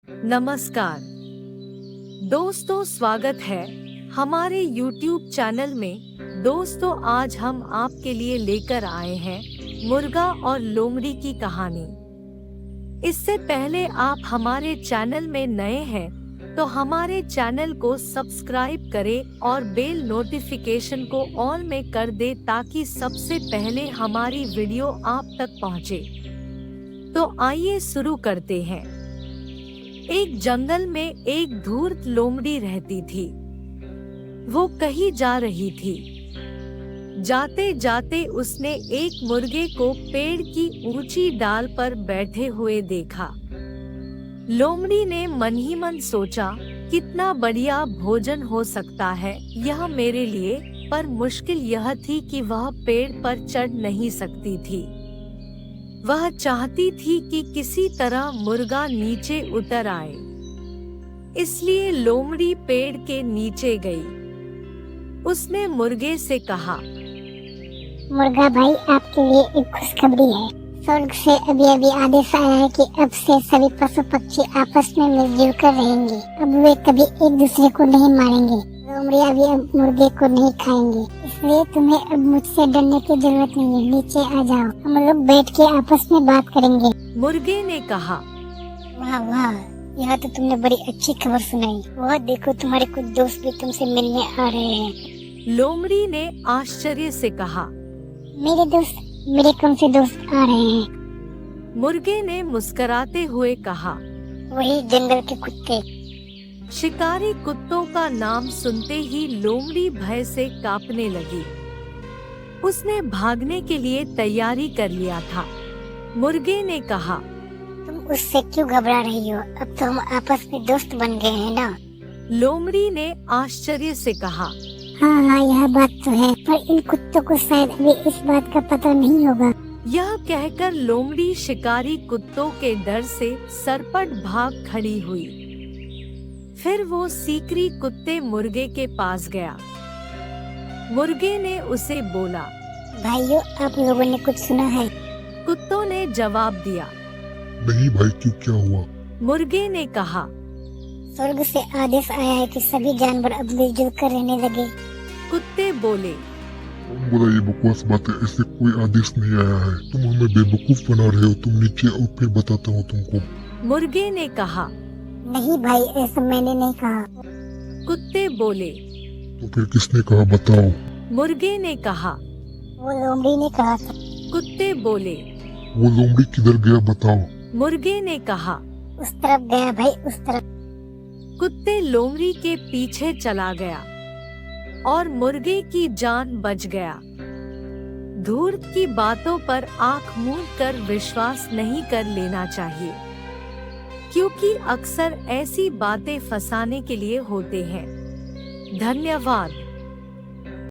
नमस्कार दोस्तों, स्वागत है हमारे YouTube चैनल में। दोस्तों, आज हम आपके लिए लेकर आए हैं मुर्गा और लोमड़ी की कहानी। इससे पहले आप हमारे चैनल में नए हैं तो हमारे चैनल को सब्सक्राइब करें और बेल नोटिफिकेशन को ऑल में कर दे ताकि सबसे पहले हमारी वीडियो आप तक पहुंचे। तो आइए शुरू करते हैं। एक जंगल में एक धूर्त लोमड़ी रहती थी। वो कहीं जा रही थी। जाते जाते उसने एक मुर्गे को पेड़ की ऊंची डाल पर बैठे हुए देखा। लोमड़ी ने मन ही मन सोचा, कितना बढ़िया भोजन हो सकता है यह मेरे लिए। पर मुश्किल यह थी कि वह पेड़ पर चढ़ नहीं सकती थी। वह चाहती थी कि किसी तरह मुर्गा नीचे उतर आए। इसलिए लोमड़ी पेड़ के नीचे गई। उसने मुर्गे से कहा, मुर्गा भाई, आपके लिए एक खुशखबरी है। स्वर्ग से अभी अभी आदेश आया है कि अब से सभी पशु पक्षी आपस में मिलजुल कर रहेंगे। अब वे कभी एक दूसरे को नहीं मारेंगे। लोमड़ियाँ भी अब मुर्गे को नहीं खाएंगे। इसलिए तुम्हें अब मुझसे डरने की जरूरत नहीं है। नीचे आ जाओ, हम लोग बैठ के आपस में बात करेंगे। मुर्गे ने कहा, वाह वाह, यह तो तुमने बड़ी अच्छी खबर सुनाई। वह देखो, तुम्हारे कुछ दोस्त भी तुमसे मिलने आ रहे हैं। लोमड़ी ने आश्चर्य से कहा, मेरे दोस्त? मेरे कौन से दोस्त आ रहे हैं? मुर्गे ने मुस्कुराते हुए कहा, वही जंगल के कुत्ते। शिकारी कुत्तों का नाम सुनते ही लोमड़ी भय से कांपने लगी। उसने भागने के लिए तैयारी कर लिया था। मुर्गे ने कहा, तुम उससे क्यों घबरा रही हो? अब तो हम आपस में दोस्त बन गए हैं ना। लोमड़ी ने आश्चर्य से कहा, हाँ हाँ, यह बात तो है, पर इन कुत्तों को शायद अभी इस बात का पता नहीं होगा। यह कहकर लोमड़ी शिकारी कुत्तों के डर से सरपट भाग खड़ी हुई। फिर वो सीकरी कुत्ते मुर्गे के पास गया। मुर्गे ने उसे बोला, भाइयों, आप लोगों ने कुछ सुना है? कुत्तों ने जवाब दिया, नहीं भाई, क्यों, क्या हुआ? मुर्गे ने कहा, स्वर्ग से आदेश आया है कि सभी जानवर अब मिलजुल कर रहने लगे। कुत्ते बोले, कौन बोला ये बकवास बातें? ऐसे कोई आदेश नहीं आया है। तुम हमें बेवकूफ बना रहे हो। तुम नीचे आओ, फिर बताता हूँ तुमको। मुर्गे ने कहा। नहीं भाई, ऐसा मैंने नहीं कहा। कुत्ते बोले, तो फिर किसने कहा, बताओ? मुर्गे ने कहा। वो लोमड़ी ने कहा था। कुत्ते बोले, वो लोमड़ी किधर गया, बताओ? मुर्गे ने कहा। उस तरफ गया भाई, उस तरफ। कुत्ते लोमड़ी के पीछे चला गया और मुर्गे की जान बच गया। धूर्त की बातों पर आंख मूंद कर विश्वास नहीं कर लेना चाहिए, क्योंकि अक्सर ऐसी बातें फंसाने के लिए होते हैं। धन्यवाद।